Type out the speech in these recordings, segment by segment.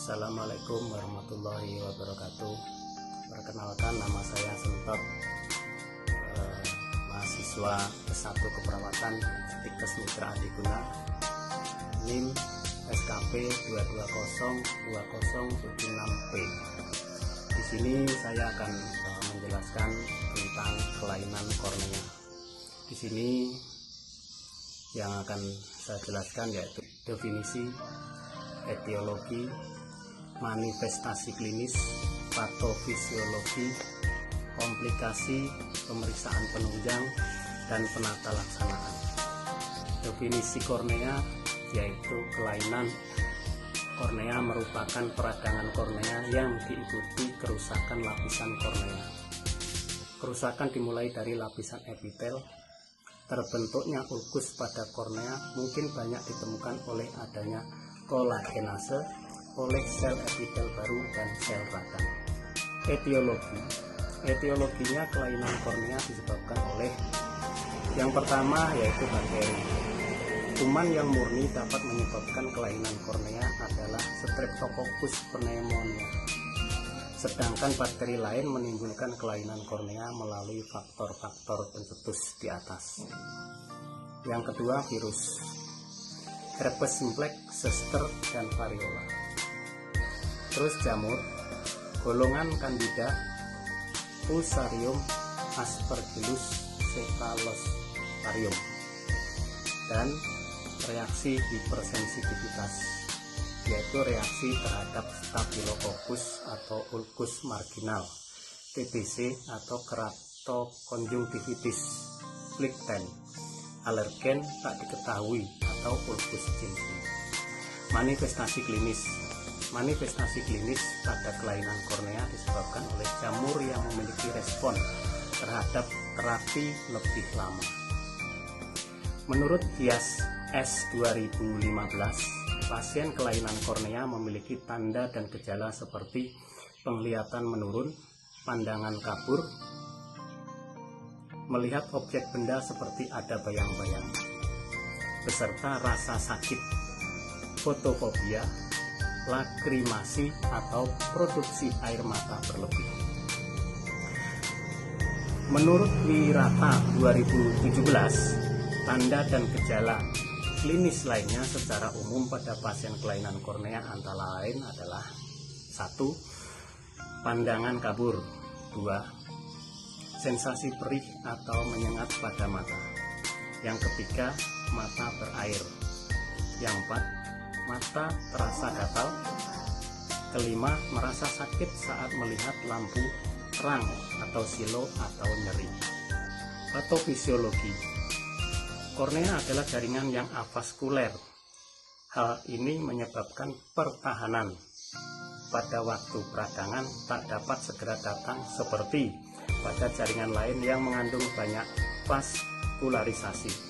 Assalamualaikum warahmatullahi wabarakatuh. Perkenalkan, nama saya Sentot, mahasiswa S1 Keperawatan Stikes Mitra Adiguna, NIM SKP 2202076P. Di sini saya akan menjelaskan tentang kelainan kornea. Di sini yang akan saya jelaskan yaitu definisi, etiologi, manifestasi klinis, patofisiologi, komplikasi, pemeriksaan penunjang, dan penata laksanaan. Definisi kornea yaitu kelainan kornea merupakan peradangan kornea yang diikuti kerusakan lapisan kornea. Kerusakan dimulai dari lapisan epitel. Terbentuknya ulkus pada kornea mungkin banyak ditemukan oleh adanya kolagenase oleh sel epitel baru dan sel radang. Etiologinya kelainan kornea disebabkan oleh yang pertama yaitu bakteri. Kuman yang murni dapat menyebabkan kelainan kornea adalah Streptococcus pneumonia. Sedangkan bakteri lain menimbulkan kelainan kornea melalui faktor-faktor pencetus di atas. Yang kedua, virus. Herpes simplex, zoster, dan variola. Terus jamur, golongan Candida, Fusarium, Aspergillus, Cephalosporium, dan reaksi hipersensitivitas, yaitu reaksi terhadap Staphylococcus atau ulkus marginal, TBC atau keratokonjungtivitis, plicten, alergen tak diketahui atau ulkus cincin. Manifestasi klinis. Manifestasi klinis pada kelainan kornea disebabkan oleh jamur yang memiliki respon terhadap terapi lebih lama. Menurut Dias S 2015, pasien kelainan kornea memiliki tanda dan gejala seperti penglihatan menurun, pandangan kabur, melihat objek benda seperti ada bayang-bayang, beserta rasa sakit, fotofobia, lagrimasi atau produksi air mata berlebih. Menurut Wirata 2017, tanda dan gejala klinis lainnya secara umum pada pasien kelainan kornea antara lain adalah 1. Pandangan kabur. 2. Sensasi perih atau menyengat pada mata. Yang ketiga, mata berair. Yang 4, mata terasa gatal. Kelima, merasa sakit saat melihat lampu terang atau silo atau nyeri. Patofisiologi. Kornea adalah jaringan yang avaskuler. Hal ini menyebabkan pertahanan pada waktu peradangan tak dapat segera datang seperti pada jaringan lain yang mengandung banyak vaskularisasi.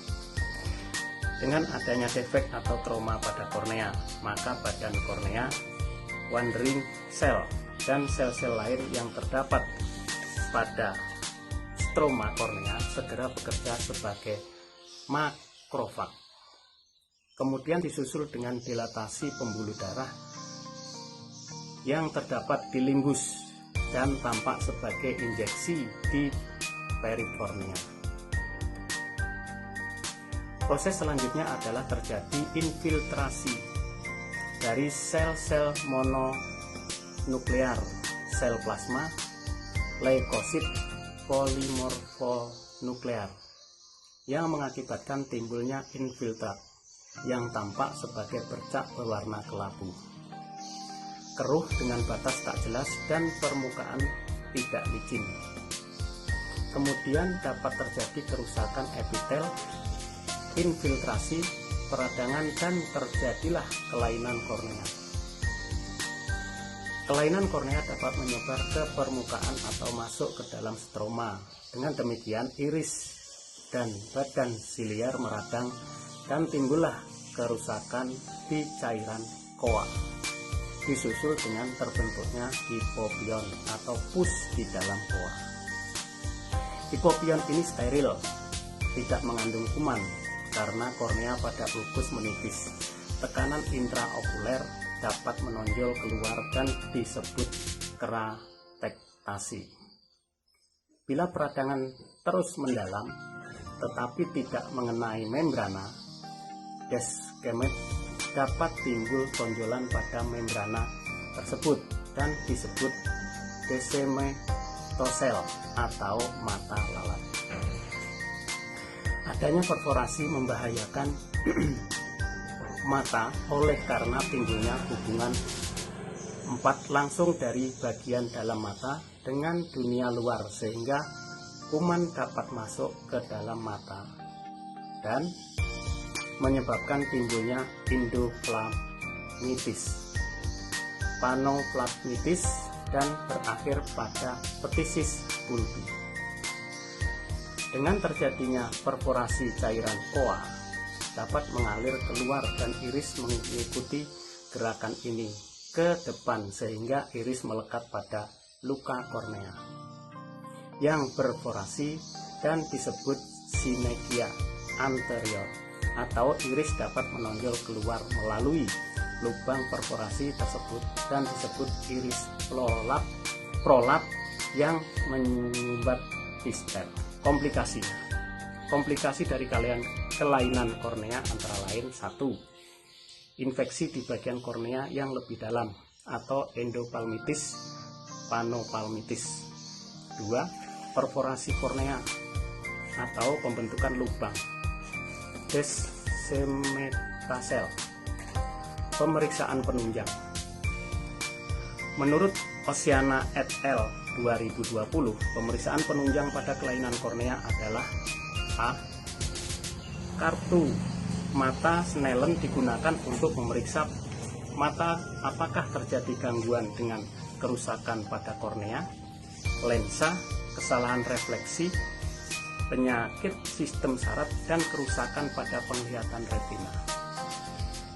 Dengan adanya defek atau trauma pada kornea, maka badan kornea, wandering cell, dan sel-sel lain yang terdapat pada stroma kornea segera bekerja sebagai makrofag. Kemudian disusul dengan dilatasi pembuluh darah yang terdapat di limbus dan tampak sebagai injeksi di perikornea. Proses selanjutnya adalah terjadi infiltrasi dari sel-sel mononuklear, sel plasma, leukosit, polimorfonuklear, yang mengakibatkan timbulnya infiltrat yang tampak sebagai bercak berwarna kelabu, keruh dengan batas tak jelas dan permukaan tidak licin. Kemudian dapat terjadi kerusakan epitel, infiltrasi, peradangan, dan terjadilah kelainan kornea. Kelainan kornea dapat menyebar ke permukaan atau masuk ke dalam stroma. Dengan demikian iris dan badan siliar meradang dan timbullah kerusakan di cairan koa, disusul dengan terbentuknya hipopion atau pus di dalam koa. Hipopion ini steril, tidak mengandung kuman karena kornea pada ulkus menipis. Tekanan intraokuler dapat menonjol keluar dan disebut keratektasi. Bila peradangan terus mendalam tetapi tidak mengenai membrana, deskemet dapat timbul tonjolan pada membrana tersebut dan disebut desemetosel atau mata lalat. Adanya perforasi membahayakan mata oleh karena timbulnya hubungan 4 langsung dari bagian dalam mata dengan dunia luar sehingga kuman dapat masuk ke dalam mata dan menyebabkan timbulnya endophthalmitis, panophthalmitis, dan berakhir pada ptisis bulbi. Dengan terjadinya perforasi cairan koa dapat mengalir keluar dan iris mengikuti gerakan ini ke depan sehingga iris melekat pada luka kornea yang berforasi dan disebut sinegia anterior, atau iris dapat menonjol keluar melalui lubang perforasi tersebut dan disebut iris prolap yang menyumbat distel. Komplikasi dari kelainan kornea antara lain: 1. Infeksi di bagian kornea yang lebih dalam atau endophthalmitis, panophthalmitis. 2. Perforasi kornea atau pembentukan lubang, descemetasel. Pemeriksaan penunjang. Menurut Oceana et al. 2020, pemeriksaan penunjang pada kelainan kornea adalah: A. Kartu mata Snellen digunakan untuk memeriksa mata apakah terjadi gangguan dengan kerusakan pada kornea, lensa, kesalahan refleksi, penyakit sistem saraf, dan kerusakan pada penglihatan retina.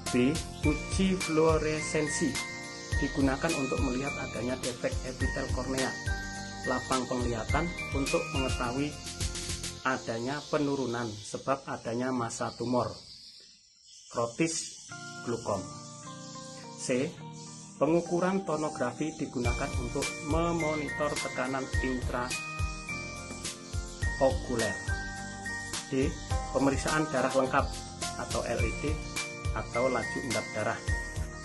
B. Uji fluoresensi digunakan untuk melihat adanya defek epitel kornea, lapang penglihatan, untuk mengetahui adanya penurunan sebab adanya massa tumor, krotis glukom. C. Pengukuran tonografi digunakan untuk memonitor tekanan intraokuler. D. Pemeriksaan darah lengkap atau LED atau laju endap darah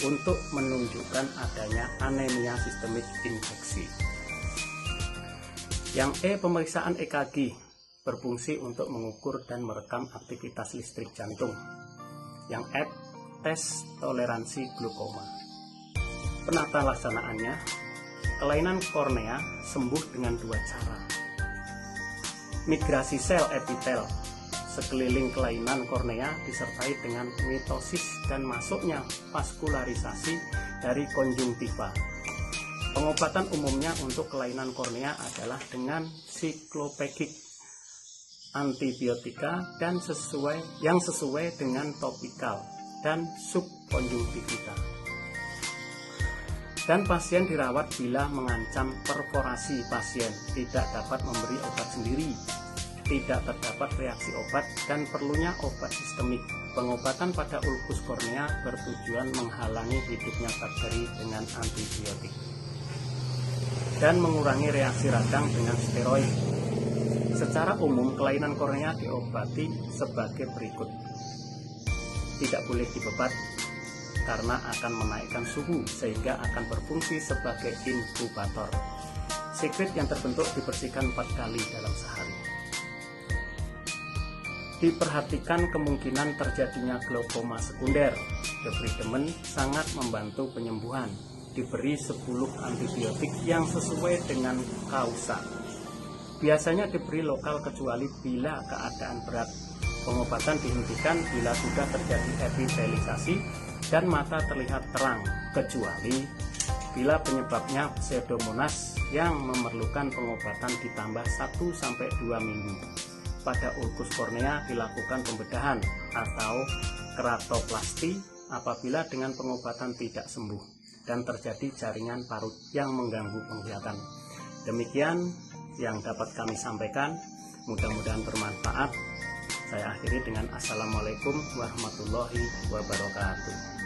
untuk menunjukkan adanya anemia sistemik infeksi. Yang E. Pemeriksaan EKG berfungsi untuk mengukur dan merekam aktivitas listrik jantung. Yang F. Tes toleransi glukoma. Penata laksanaannya, kelainan kornea sembuh dengan 2 cara: migrasi sel epitel sekeliling kelainan kornea disertai dengan mitosis dan masuknya vaskularisasi dari konjungtiva. Pengobatan umumnya untuk kelainan kornea adalah dengan siklopekik, antibiotika, dan sesuai dengan topikal dan subkonjungtivita. Dan pasien dirawat bila mengancam perforasi. Pasien tidak dapat memberi obat sendiri, tidak terdapat reaksi obat, dan perlunya obat sistemik. Pengobatan pada ulkus kornea bertujuan menghalangi hidupnya bakteri dengan antibiotik dan mengurangi reaksi radang dengan steroid. Secara umum, kelainan kornea diobati sebagai berikut: tidak boleh dibebat karena akan menaikkan suhu sehingga akan berfungsi sebagai inkubator. Sekret yang terbentuk dibersihkan 4 kali dalam sehari. Diperhatikan kemungkinan terjadinya glaukoma sekunder. Debridement sangat membantu penyembuhan. Diberi 10 antibiotik yang sesuai dengan kausa. Biasanya diberi lokal kecuali bila keadaan berat. Pengobatan dihentikan bila sudah terjadi epitelisasi dan mata terlihat terang, kecuali bila penyebabnya pseudomonas yang memerlukan pengobatan ditambah 1-2 minggu. Pada ulkus kornea dilakukan pembedahan atau keratoplasti apabila dengan pengobatan tidak sembuh dan terjadi jaringan parut yang mengganggu penglihatan. Demikian yang dapat kami sampaikan, mudah-mudahan bermanfaat. Saya akhiri dengan Assalamualaikum warahmatullahi wabarakatuh.